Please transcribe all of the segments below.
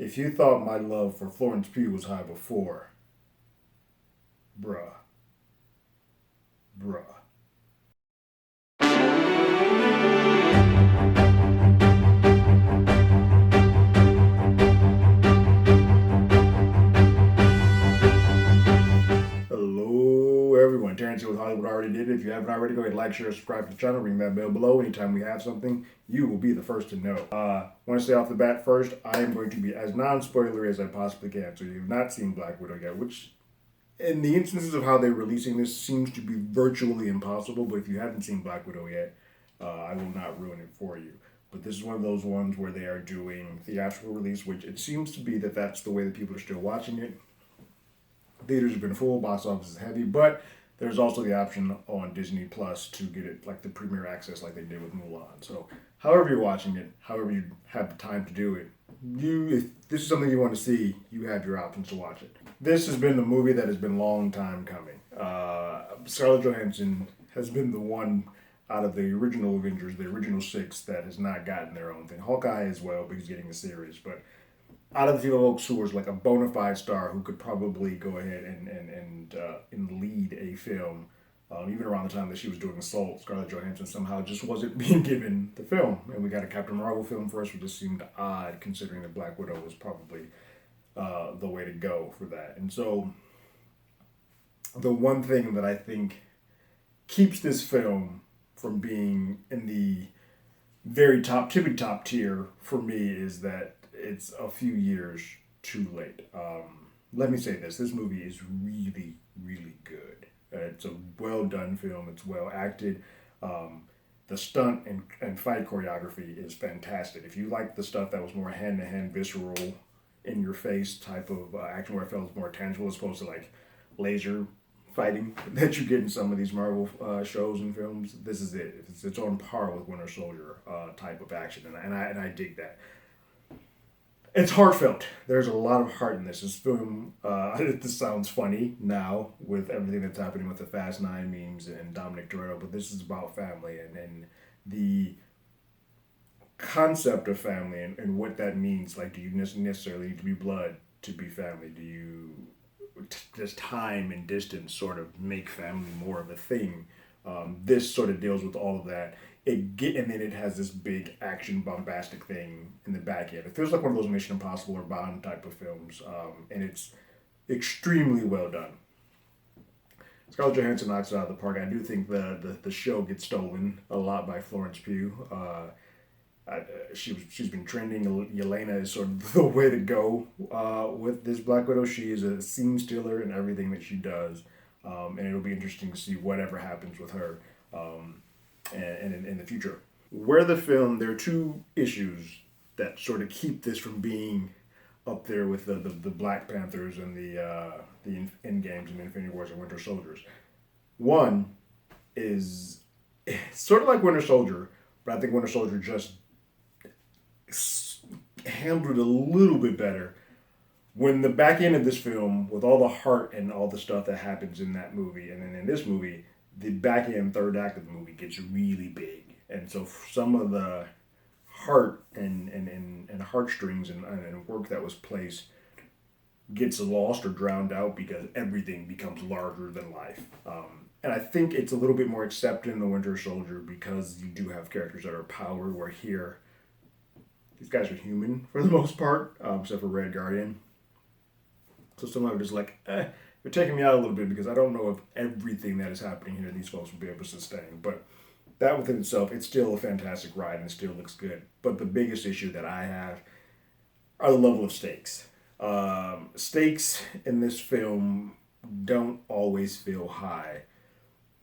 If you thought my love for Florence Pugh was high before, bruh, bruh. Hello, everyone. Terrence here with Hollywood Already Did It. If you haven't already, go ahead, like, share, subscribe to the channel, ring that bell below. Anytime we have something, you will be the first to know. Want to say off the bat first, I am going to be as non-spoilery as I possibly can. So you've not seen Black Widow yet, which in the instances of how they're releasing this seems to be virtually impossible. But if you haven't seen Black Widow yet, I will not ruin it for you. But this is one of those ones where they are doing theatrical release, which it seems to be that that's the way that people are still watching it. Theaters have been full, box office is heavy, but there's also the option on Disney Plus to get it like the premiere access, like they did with Mulan. So, however you're watching it, however you have the time to do it, if this is something you want to see, you have your options to watch it. This has been the movie that has been a long time coming. Scarlett Johansson has been the one out of the original Avengers, the original six, that has not gotten their own thing. Hawkeye as well, but he's getting a series, but out of the folks who was like a bona fide star who could probably go ahead and lead a film, even around the time that she was doing Assault, Scarlett Johansson somehow just wasn't being given the film, and we got a Captain Marvel film first, which just seemed odd considering that Black Widow was probably the way to go for that. And so, the one thing that I think keeps this film from being in the very top, tippy top tier for me is that it's a few years too late. Let me say this: this movie is really, really good. It's a well done film. It's well acted. The stunt and fight choreography is fantastic. If you like the stuff that was more hand to hand, visceral, in your face type of action where it felt more tangible as opposed to like laser fighting that you get in some of these Marvel shows and films, this is it. It's on par with Winter Soldier type of action, and I dig that. It's heartfelt. There's a lot of heart in this. This film, this sounds funny now with everything that's happening with the Fast Nine memes and Dominic Toretto, but this is about family and the concept of family and what that means. Like, do you necessarily need to be blood to be family? Do you just time and distance sort of make family more of a thing? This sort of deals with all of that. And then it has this big action bombastic thing in the back end. It feels like one of those Mission Impossible or Bond type of films, and it's extremely well done. Scarlett Johansson knocks it out of the park. I do think the show gets stolen a lot by Florence Pugh. She's been trending. Yelena is sort of the way to go with this Black Widow. She is a scene stealer in everything that she does, and it'll be interesting to see whatever happens with her and in the future. Where the film, there are two issues that sort of keep this from being up there with the Black Panthers and the End Games and Infinity Wars and Winter Soldiers. One is sort of like Winter Soldier, but I think Winter Soldier just handled it a little bit better. When the back end of this film, with all the heart and all the stuff that happens in that movie, and then in this movie, the back end third act of the movie gets really big, and so some of the heart and heartstrings and work that was placed gets lost or drowned out because everything becomes larger than life. And I think it's a little bit more accepted in the Winter Soldier because you do have characters that are power. Where here, these guys are human for the most part, except for Red Guardian. So some of it is like, they're taking me out a little bit because I don't know if everything that is happening here these folks will be able to sustain. But that within itself, it's still a fantastic ride and it still looks good. But the biggest issue that I have are the level of stakes. Stakes in this film don't always feel high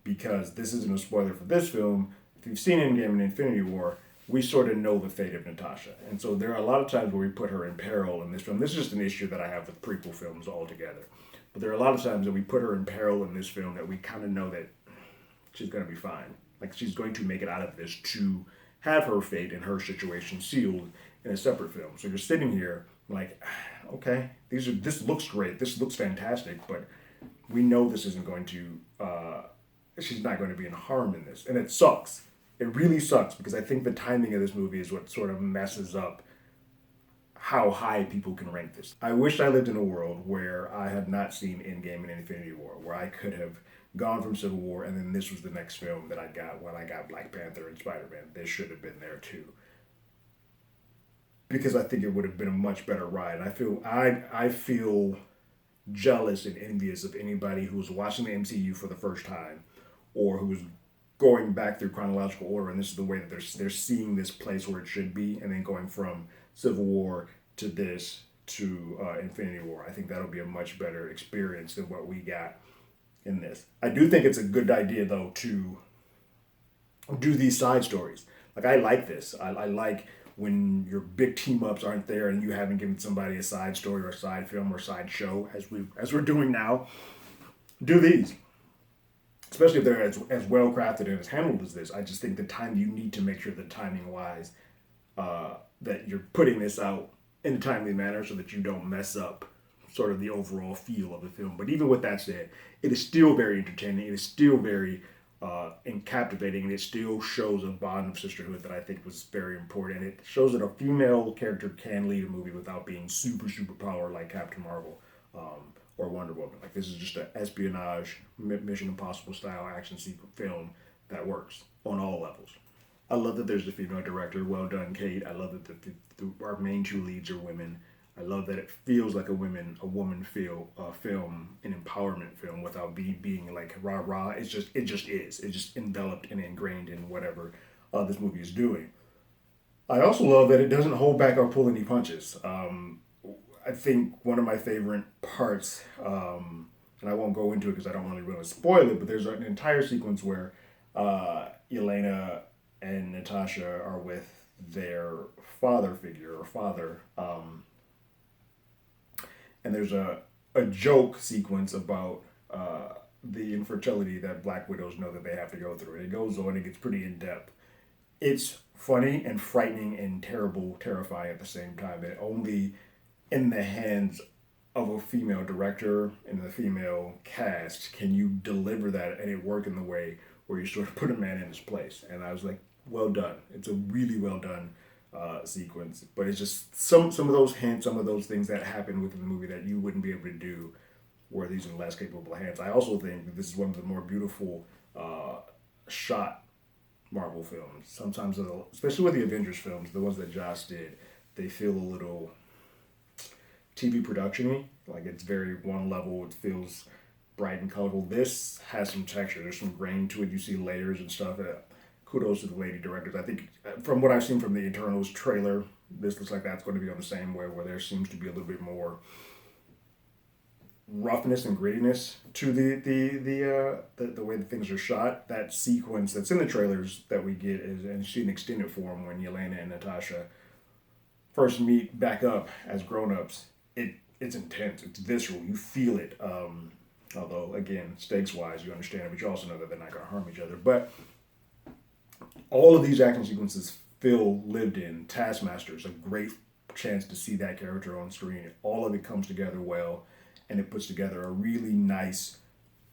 because this isn't a spoiler for this film. If you've seen Endgame and Infinity War, we sort of know the fate of Natasha. And so there are a lot of times where we put her in peril in this film. This is just an issue that I have with prequel films altogether. But there are a lot of times that we put her in peril in this film that we kind of know that she's going to be fine. Like, she's going to make it out of this to have her fate and her situation sealed in a separate film. So you're sitting here like, okay, this looks great. This looks fantastic. But we know this isn't going to, she's not going to be in harm in this. And it sucks. It really sucks because I think the timing of this movie is what sort of messes up how high people can rank this. I wish I lived in a world where I had not seen Endgame and Infinity War, where I could have gone from Civil War and then this was the next film that I got when I got Black Panther and Spider-Man. This should have been there too. Because I think it would have been a much better ride. I feel jealous and envious of anybody who's watching the MCU for the first time or who's going back through chronological order and this is the way that they're seeing this place where it should be and then going from Civil War to this to Infinity War. I think that'll be a much better experience than what we got in this. I do think it's a good idea though to do these side stories. Like I like this. I like when your big team ups aren't there and you haven't given somebody a side story or a side film or side show as we're doing now. Do these. Especially if they're as well crafted and as handled as this. I just think the time you need to make sure the timing wise that you're putting this out in a timely manner so that you don't mess up sort of the overall feel of the film. But even with that said, it is still very entertaining. It is still very and captivating, and it still shows a bond of sisterhood that I think was very important. It shows that a female character can lead a movie without being super power like Captain Marvel or Wonder Woman. Like this is just an espionage, Mission Impossible style action sequence film that works on all levels. I love that there's a female director. Well done, Cate. I love that our main two leads are women. I love that it feels like a woman film, an empowerment film without being like rah rah. It just is. It's just enveloped and ingrained in whatever this movie is doing. I also love that it doesn't hold back or pull any punches. I think one of my favorite parts, and I won't go into it because I don't really want to spoil it, but there's an entire sequence where Yelena and Natasha are with their father figure or father. And there's a joke sequence about the infertility that Black Widows know that they have to go through. And it goes on, it gets pretty in depth. It's funny and frightening and terrifying at the same time. And only in the hands of a female director and the female cast can you deliver that and it work in the way where you sort of put a man in his place. And I was like, well done. It's a really well done sequence, but it's just some of those hints, some of those things that happen within the movie that you wouldn't be able to do were these in less capable hands. I also think that this is one of the more beautiful shot Marvel films. Sometimes, especially with the Avengers films, the ones that Joss did, they feel a little TV production-y. Like it's very one level. It feels bright and colorful. This has some texture. There's some grain to it. You see layers and stuff. Kudos to the lady directors. I think from what I've seen from the Eternals trailer, this looks like that's going to be on the same way, where there seems to be a little bit more roughness and grittiness to the way that things are shot. That sequence that's in the trailers that we get is, and see an extended form when Yelena and Natasha first meet back up as grown-ups. It's intense. It's visceral. You feel it. Although again, stakes wise, you understand it, but you also know that they're not going to harm each other. But all of these action sequences feel lived in. Taskmaster is a great chance to see that character on screen. All of it comes together well, and it puts together a really nice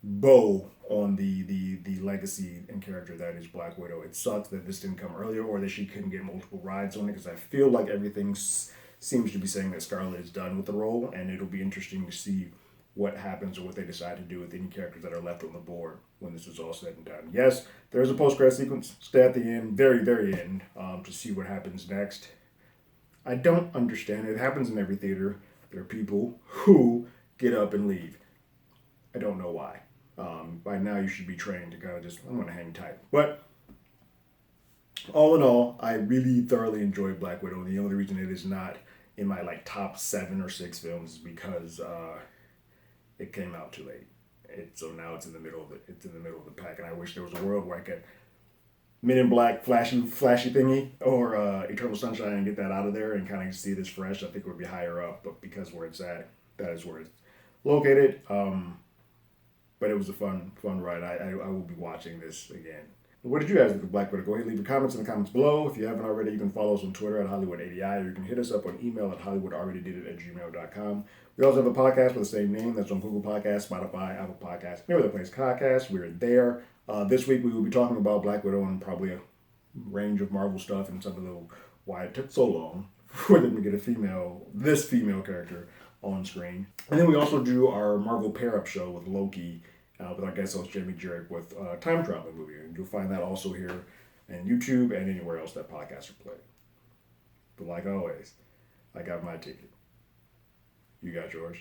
bow on the legacy and character that is Black Widow. It sucks that this didn't come earlier or that she couldn't get multiple rides on it, because I feel like everything seems to be saying that Scarlett is done with the role, and it'll be interesting to see what happens or what they decide to do with any characters that are left on the board when this is all said and done. Yes, there's a post-credit sequence. Stay at the end, very end, to see what happens next. I don't understand it. It happens in every theater. There are people who get up and leave. I don't know why. By now you should be trained to kind of just, I'm going to hang tight. But all in all, I really thoroughly enjoyed Black Widow. The only reason it is not in my top 7 or 6 films is because it came out too late. So now it's in the middle of the pack, and I wish there was a world where I could Men in Black flashy thingy or Eternal Sunshine and get that out of there and kind of see this fresh. I think it would be higher up, but because where it's at, that is where it's located. But it was a fun ride. I will be watching this again. What did you guys think of Black Widow? Go ahead and leave your comments in the comments below. If you haven't already, you can follow us on Twitter at HollywoodADI, or you can hit us up on email at HollywoodAlreadyDidIt@gmail.com. We also have a podcast with the same name that's on Google Podcasts, Spotify, Apple Podcasts, any other place podcasts. We're there. This week we will be talking about Black Widow and probably a range of Marvel stuff and some of the why it took so long for them to get this female character on screen. And then we also do our Marvel pair-up show with Loki, with our guest host Jamie Jerick with a time traveling movie. And you'll find that also here on YouTube and anywhere else that podcasts are played. But like always, I got my ticket. You got yours.